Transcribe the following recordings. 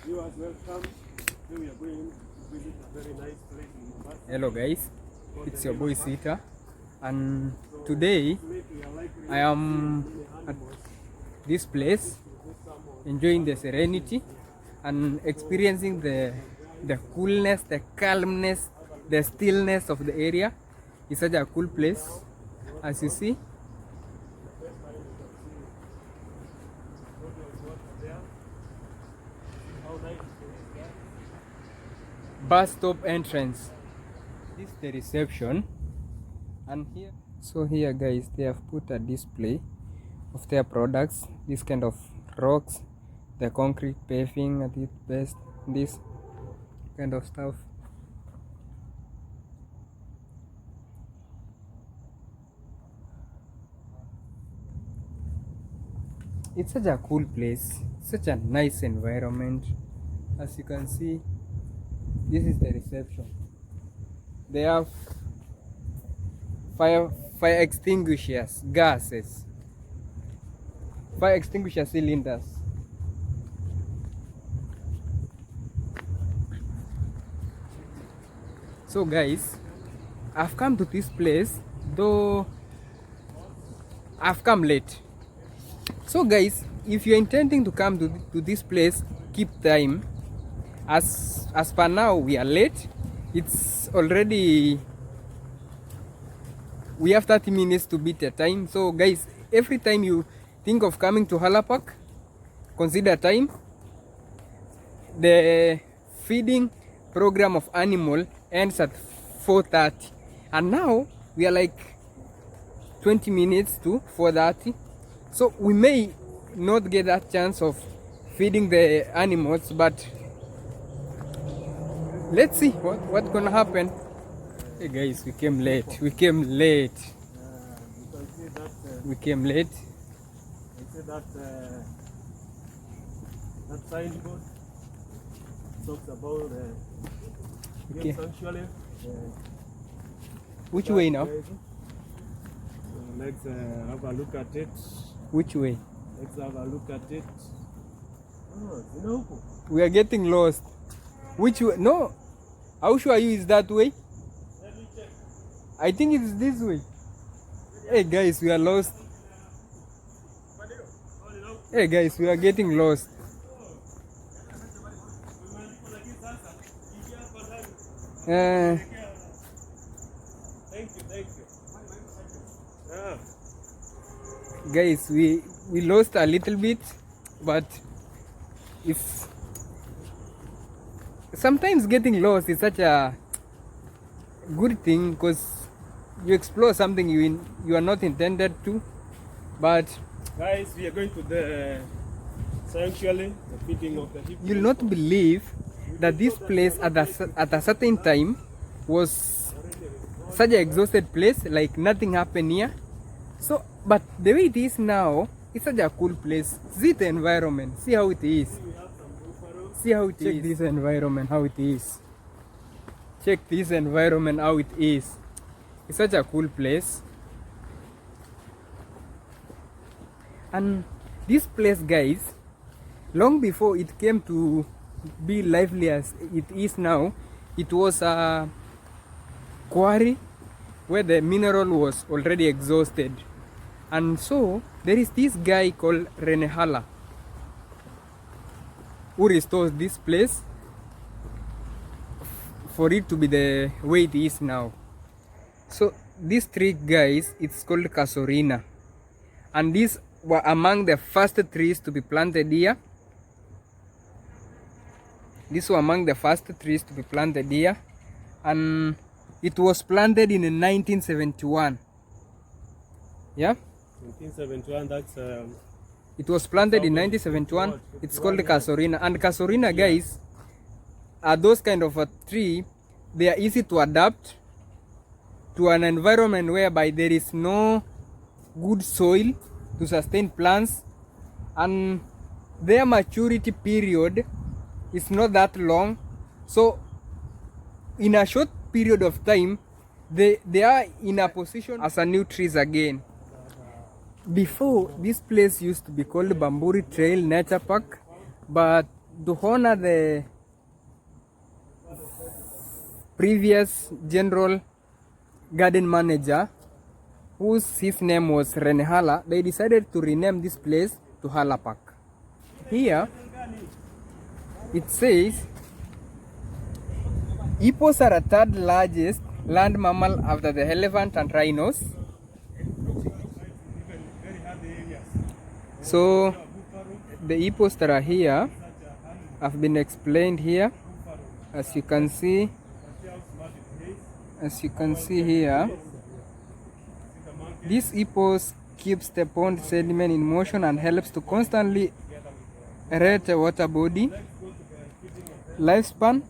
Viewers, welcome. Today we are going to visit a very nice place in Mombasa. Hello guys, it's your boy Sita, and today I am at this place enjoying the serenity and experiencing the coolness, the calmness, the stillness of the area. It's such a cool place, as you see. Bus stop entrance. This is the reception, and here guys, they have put a display of their products, this kind of rocks, the concrete paving at its best, this kind of stuff. It's such a cool place, such a nice environment. As you can see, this is the reception. They have fire extinguishers, gases, fire extinguisher cylinders. So guys, I've come to this place, though I've come late. So guys, if you're intending to come to this place, keep time. As per now, we are late. It's already, we have 30 minutes to beat the time. So guys, every time you think of coming to Haller Park, consider time. The feeding program of animal ends at 4:30, and now we are like 20 minutes to 4:30. So we may not get that chance of feeding the animals, but let's see what's gonna happen. Hey guys, we came late. You can see that. We came late. You see that that signboard talks about game sanctuary. Which way now? Let's have a look at it. Which way? Let's have a look at it. Oh, you know. We are getting lost. Which way? No. How sure are you is that way? Let me check. I think it's this way. Hey guys, we are lost. Hey guys, we are getting lost. Thank you. Guys, we lost a little bit, but it's sometimes getting lost is such a good thing, because you explore something you are not intended to. But guys, we are going to the sanctuary, the feeding of the hippo. you'll not believe that this place at a certain time was such an exhausted place, like nothing happened here. So, but the way it is now, it's such a cool place. See the environment, see how it is. See how it is. Check this environment, how it is. Check this environment, how it is. It's such a cool place. And this place, guys, long before it came to be lively as it is now, it was a quarry where the mineral was already exhausted. And so there is this guy called Rene Haller who restores this place for it to be the way it is now. So this tree, guys, it's called Casuarina, and these were among the first trees to be planted here. These were among the first trees to be planted here, and it was planted in 1971. Yeah, 1971. That's it was planted in 1971. It's called Casuarina, and Casuarina, guys, are those kind of a tree. They are easy to adapt to an environment whereby there is no good soil to sustain plants, and their maturity period is not that long. So in a short period of time, they are in a position as a new trees again. Before, this place used to be called Bamburi Trail Nature Park, but to honor the previous general garden manager, his name was Rene Haller, they decided to rename this place to Haller Park. Here it says hippos are the third largest land mammal after the elephant and rhinos. So the hippos that are here have been explained here. As you can see here, this hippos keeps the pond sediment in motion and helps to constantly aerate the water body. Lifespan,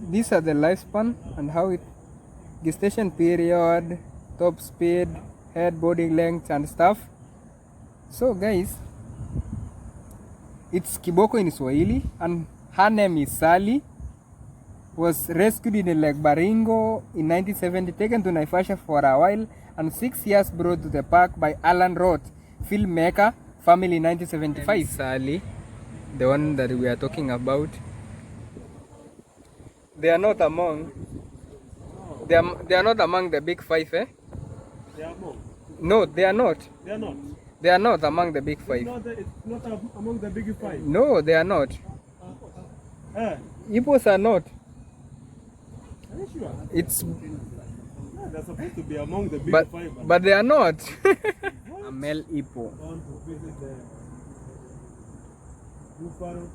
these are the lifespan and how it, gestation period, top speed, head, body length and stuff. So guys, it's Kiboko in Swahili and her name is Sally. Was rescued in Lake Baringo in 1970, taken to Naivasha for a while, and 6 years brought to the park by Alan Roth, filmmaker, family in 1975. Sally, the one that we are talking about. They are not among. They are not among the big five, eh? They are among. No, they are not. They are not. They are not among the big five. It's not among the big five. No, they are not. Hippos are not. Are you sure? It's. Yeah, they're supposed to be among the big five. But they are not. A male hippo. Want to visit the buffalo.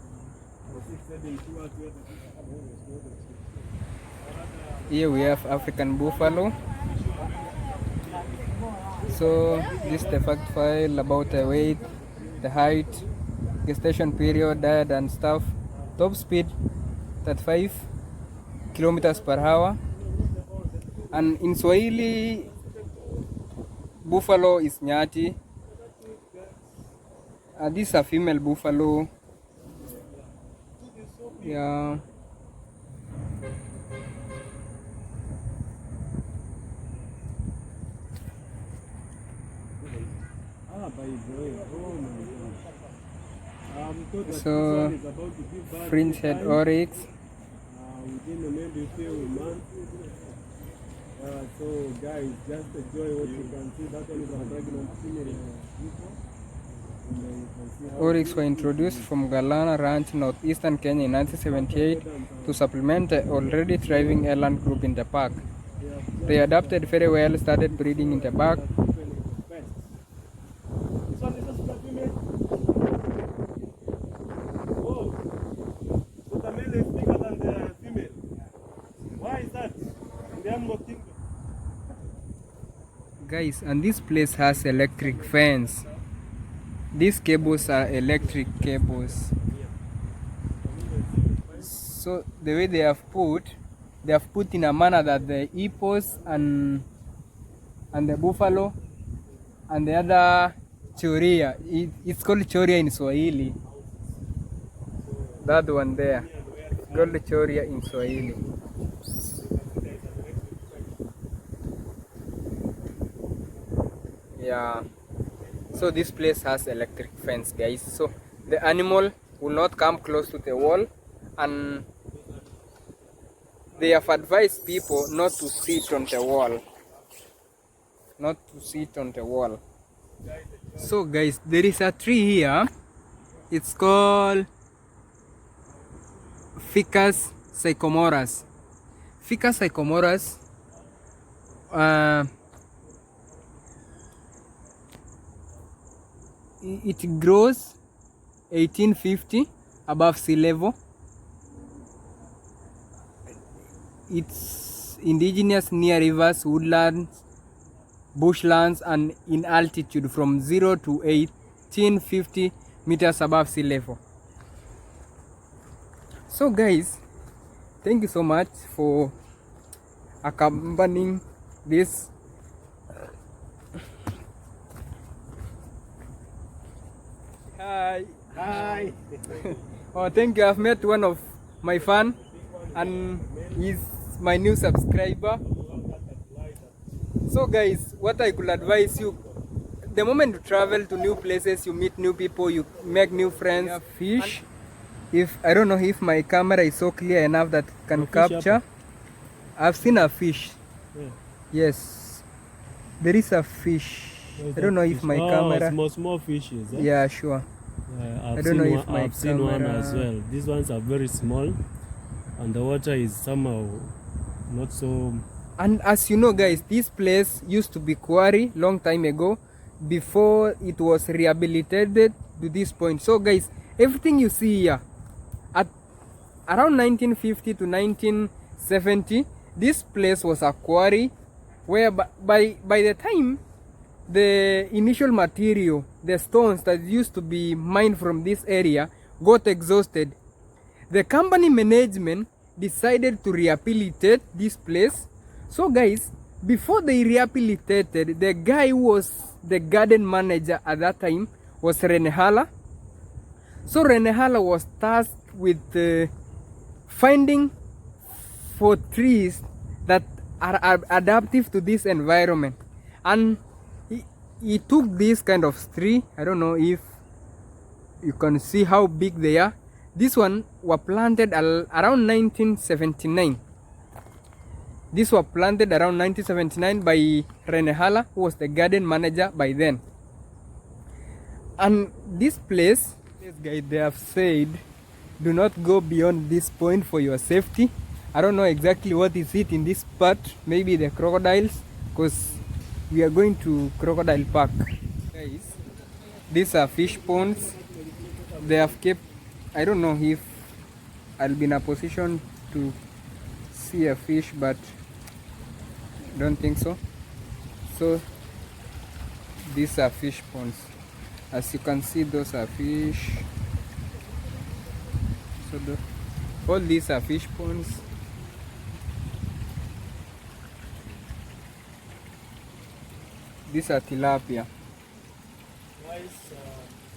Here we have African buffalo. So this is the fact file about the weight, the height, gestation period, diet and stuff. Top speed 35 kilometers per hour. And in Swahili, buffalo is nyati. This is a female buffalo. Yeah. So fringe head oryx. Within maybe a few months. So guys, just enjoy what you can see. That one is a pregnant female. Oryx were introduced from Galana Ranch, northeastern Kenya in 1978 to supplement the already thriving eland group in the park. They adapted very well, started breeding in the park. Guys, and this place has electric fence. These cables are electric cables. So the way they have put in a manner that the hippos and the buffalo and the other choria, it's called choria in Swahili. That one there, it's called choria in Swahili. Yeah. So this place has electric fence, guys. So the animal will not come close to the wall, and they have advised people not to sit on the wall. Not to sit on the wall. So guys, there is a tree here. It's called Ficus sycomorus. Ficus sycomorus. It grows 1850 above sea level. It's indigenous near rivers, woodlands, bushlands, and in altitude from 0 to 1850 meters above sea level. So guys, thank you so much for accompanying this Hi. Hi. Oh, thank you. I've met one of my fan, and he's my new subscriber. So guys, what I could advise you, the moment you travel to new places, you meet new people, you make new friends. Yeah, fish. If I don't know if my camera is so clear enough that can capture. I've seen a fish. Yeah. Yes, there is a fish. I don't know if my camera. Small fishes. Eh? Yeah, sure. I've I don't know if my I've seen one camera- as well. These ones are very small, and the water is somehow not so. And as you know, guys, this place used to be quarry long time ago, before it was rehabilitated to this point. So, guys, everything you see here, at around 1950 to 1970, this place was a quarry, where by the time the initial material, the stones that used to be mined from this area, got exhausted, the company management decided to rehabilitate this place. So guys, before they rehabilitated, the guy who was the garden manager at that time was Rene Haller. So Rene Haller was tasked with finding for trees that are adaptive to this environment, and he took this kind of tree. I don't know if you can see how big they are. This one were planted around 1979. These were planted around 1979 by Rene Haller, who was the garden manager by then. And this place, guys, they have said, do not go beyond this point for your safety. I don't know exactly what is it in this part. Maybe the crocodiles, because we are going to Crocodile Park. Guys, these are fish ponds. They have kept, I don't know if I'll be in a position to see a fish, but don't think so. So these are fish ponds. As you can see, those are fish. So all these are fish ponds. These are tilapia.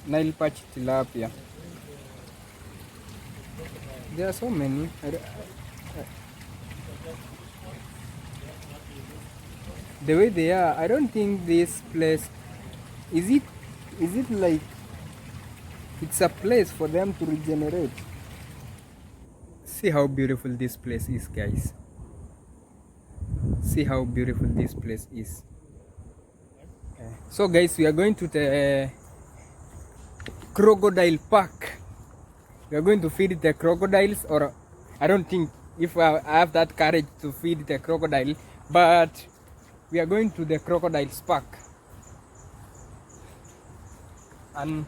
Nile perch tilapia. There are so many. The way they are, I don't think this place is it like it's a place for them to regenerate. See how beautiful this place is, guys. See how beautiful this place is. So guys, we are going to the Crocodile Park. We are going to feed the crocodiles, or I don't think if I have that courage to feed the crocodile, but we are going to the Crocodiles Park. And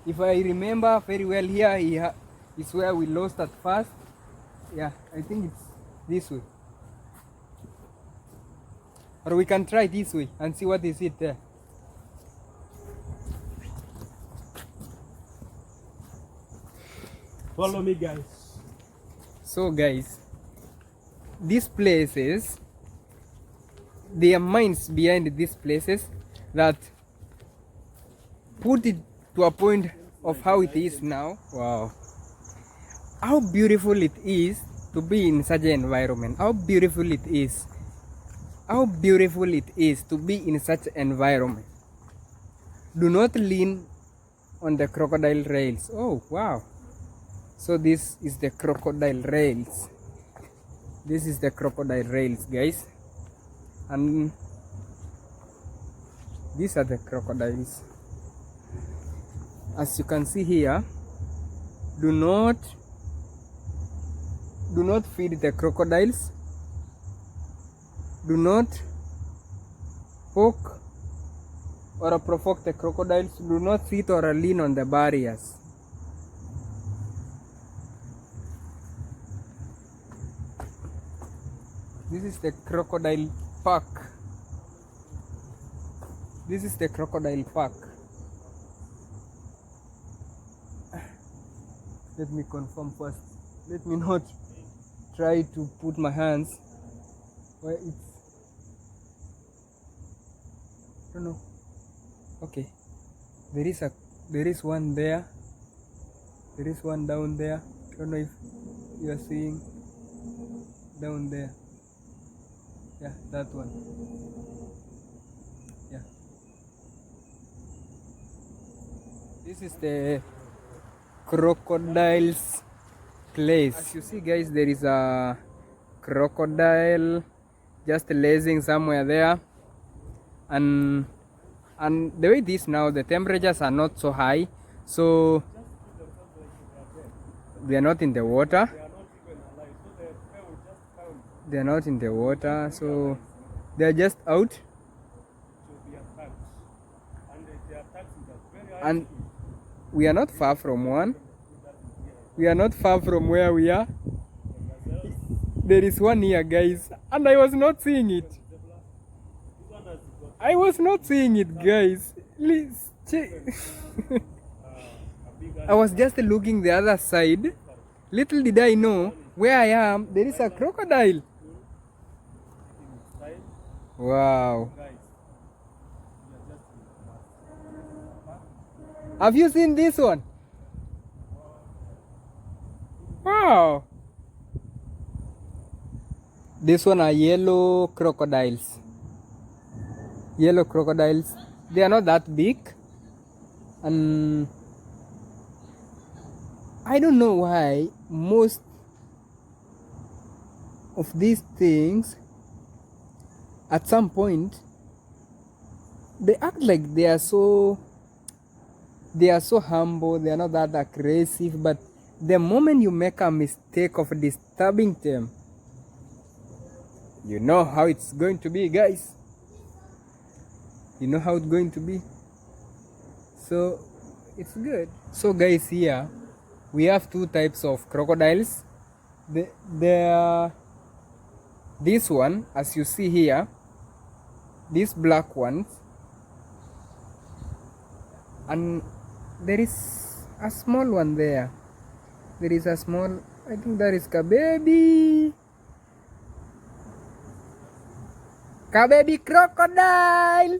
if I remember very well, here is where we lost at first. Yeah, I think it's this way. Or we can try this way and see what is it there. Follow me, guys. So guys, these places, there are minds behind these places that put it to a point of how it is now. Wow, how beautiful it is to be in such an environment. How beautiful it is. How beautiful it is to be in such an environment. Do not lean on the crocodile rails. Oh wow. So this is the crocodile rails. This is the crocodile rails, guys. And these are the crocodiles. As you can see here, do not feed the crocodiles. Do not poke or provoke the crocodiles. Do not sit or lean on the barriers. This is the Crocodile Park. This is the Crocodile Park. Let me confirm first. Let me not try to put my hands where it's, I don't know. Okay, there is one there. There is one down there. I don't know if you are seeing down there. Yeah, that one. Yeah. This is the crocodile's place. As you see, guys, there is a crocodile just lazing somewhere there, and the way it is now, the temperatures are not so high, so they are not in the water. They are not in the water, so they are just out. And we are not far from one. We are not far from where we are. There is one here, guys, and I was not seeing it. I was not seeing it, guys. Please check. I was just looking the other side. Little did I know, where I am, there is a crocodile. Wow. Have you seen this one? Wow. This one are yellow crocodiles. Yellow crocodiles. They are not that big. And I don't know why most of these things at some point they act like they are so humble, they are not that aggressive, but the moment you make a mistake of disturbing them, you know how it's going to be, guys. You know how it's going to be. So it's good. So guys, here we have two types of crocodiles. This one, as you see here, these black ones, and there is a small one there. There is a small, I think that is Kababy. Kababy crocodile.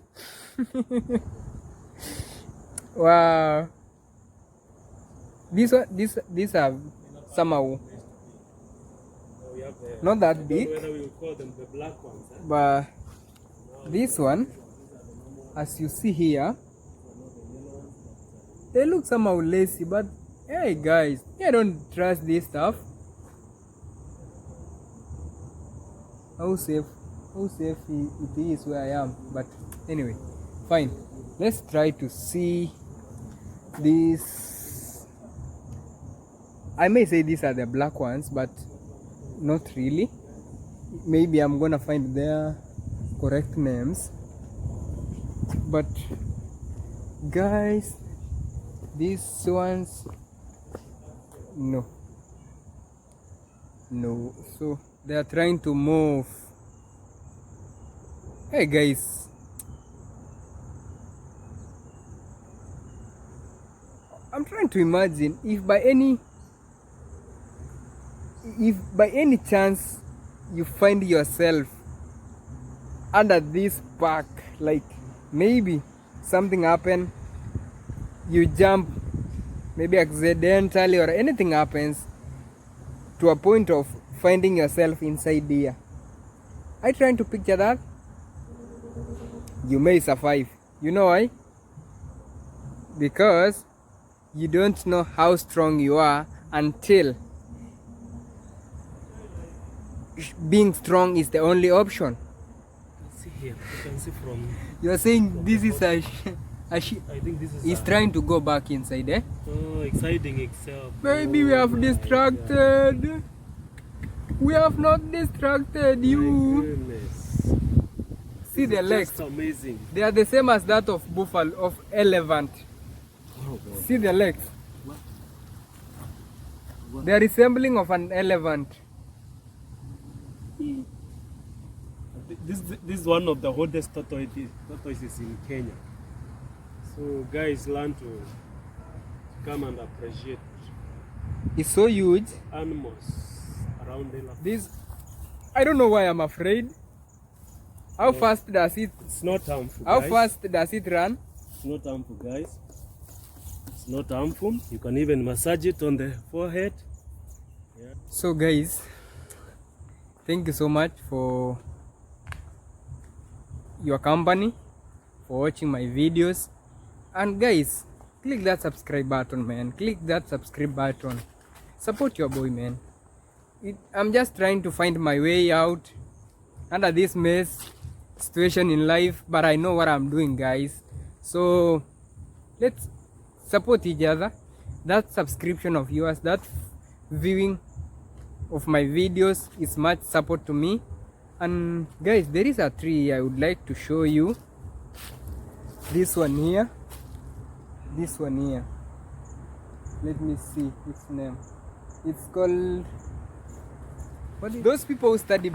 Wow. These are somehow not that big, but this one, as you see here, they look somehow lazy, but hey guys, I don't trust this stuff. How safe it is where I am. But anyway, fine, let's try to see these. I may say these are the black ones, but not really. Maybe I'm gonna find their correct names. But guys, these ones, no, so they are trying to move. Hey guys, I'm trying to imagine if by any chance you find yourself under this park, like maybe something happened, you jump maybe accidentally, or anything happens to a point of finding yourself inside here. I trying to picture that. You may survive. You know why? Because you don't know how strong you are until being strong is the only option. See here, you can see from. You are saying this is a I think this is. He's trying to go back inside, eh? Oh, exciting itself. Maybe we have distracted. We have not distracted you. My goodness. See the legs. Just amazing. They are the same as that of buffalo, of elephant. Oh, God. See the legs. What? They are resembling of an elephant. This is one of the oldest tortoises in Kenya. So guys, learn to come and appreciate It's so huge. animals around the land. This, I don't know why I'm afraid. How fast does it? It's not harmful. How guys. fast does it run? It's not harmful, guys. It's not harmful. You can even massage it on the forehead. Yeah. So guys, thank you so much for your company, for watching my videos. And guys, click that subscribe button, man. Click that subscribe button. Support your boy, man. I'm just trying to find my way out under this mess situation in life, but I know what I'm doing, guys. So let's support each other. That subscription of yours, that viewing of my videos is much support to me. And guys, there is a tree I would like to show you. This one here. This one here. Let me see its name. It's called, those people who study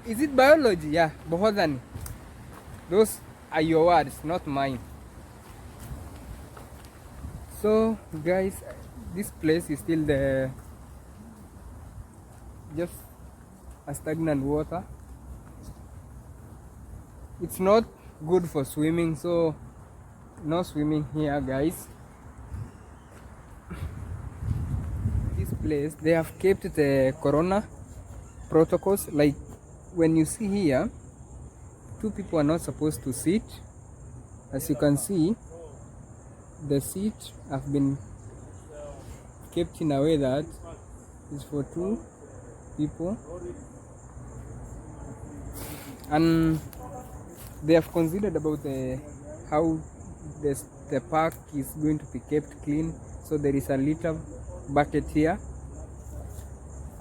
is it biology? Yeah, botany. Those are your words, not mine. So guys, this place is still the just a stagnant water. It's not good for swimming, so no swimming here, guys. This place, they have kept the corona protocols. Like when you see here, 2 people are not supposed to sit. As you can see, the seat have been kept in a way that is for 2 people, and they have considered about how the park is going to be kept clean. So there is a litter bucket here,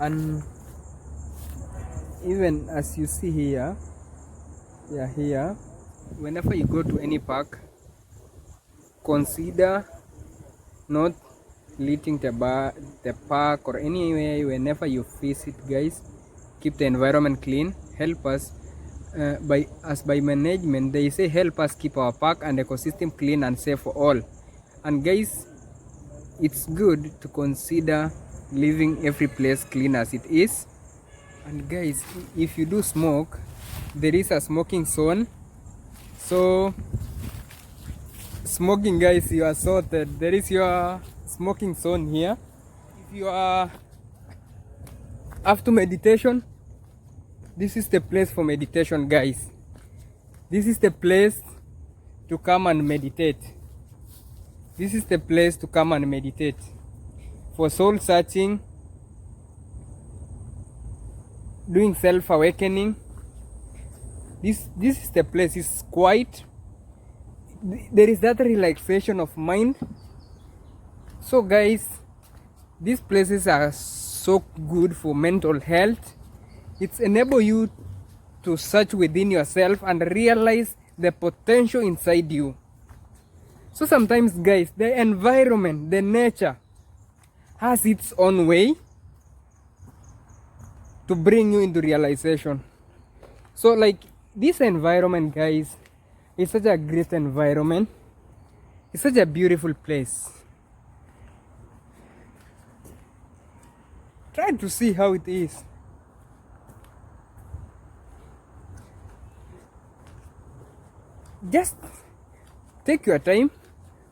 and even as you see here, here, whenever you go to any park, consider not littering the park or anywhere. Whenever you visit, guys, keep the environment clean. Help us by management, they say help us keep our park and ecosystem clean and safe for all. And guys, it's good to consider leaving every place clean as it is. And guys, if you do smoke, there is a smoking zone. So smoking, guys, you are sorted. There is your smoking zone here. If you are after meditation, this is the place for meditation, guys. This is the place to come and meditate. This is the place to come and meditate. For soul searching, doing self-awakening. This is the place. It's quiet. There is that relaxation of mind. So guys, these places are so good for mental health. It's enable you to search within yourself and realize the potential inside you. So sometimes, guys, the environment, the nature has its own way to bring you into realization. So like this environment, guys, is such a great environment. It's such a beautiful place. Try to see how it is. Just take your time,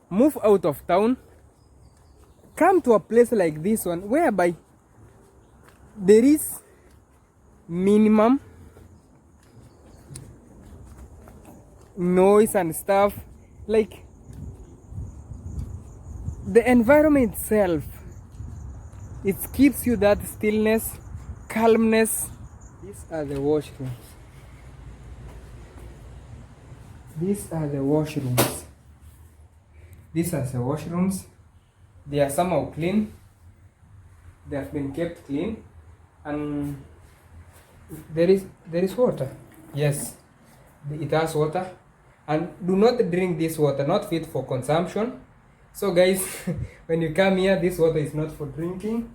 move out of town, come to a place like this one whereby there is minimum noise and stuff. Like the environment itself, it gives you that stillness, calmness. These are the washrooms. These are the washrooms. These are the washrooms. They are somehow clean. They have been kept clean, and there is water. Yes, it has water, and do not drink this water. Not fit for consumption. So guys, when you come here, this water is not for drinking.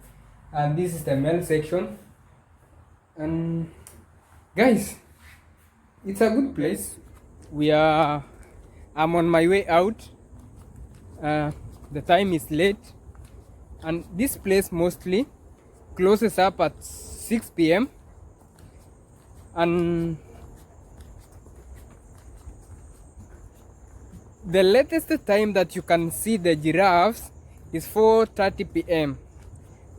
And this is the male section. And guys, it's a good place. I'm on my way out. The time is late, and this place mostly closes up at 6 p.m. and the latest time that you can see the giraffes is 4:30 p.m.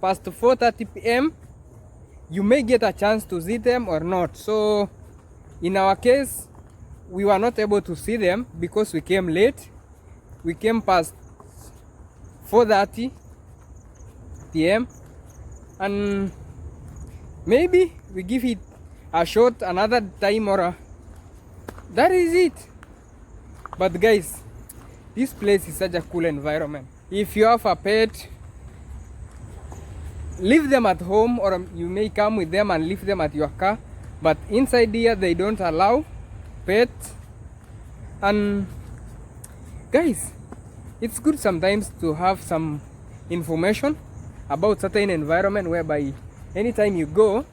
Past 4:30 p.m. you may get a chance to see them or not. So in our case, we were not able to see them because we came late. We came past 4:30 p.m. and maybe we give it a shot another time, or that is it. But guys, this place is such a cool environment. If you have a pet, leave them at home, or you may come with them and leave them at your car. But inside here they don't allow pets. And guys, it's good sometimes to have some information about certain environment, whereby anytime you go,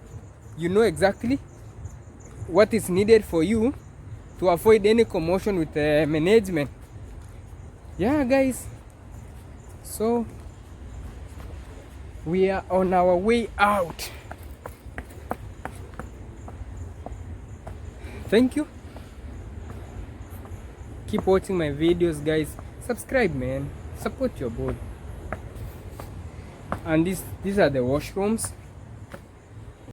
you know exactly what is needed for you to avoid any commotion with the management. Yeah guys, so we are on our way out. Thank you. Keep watching my videos guys. Subscribe man, support your board. And these are the washrooms.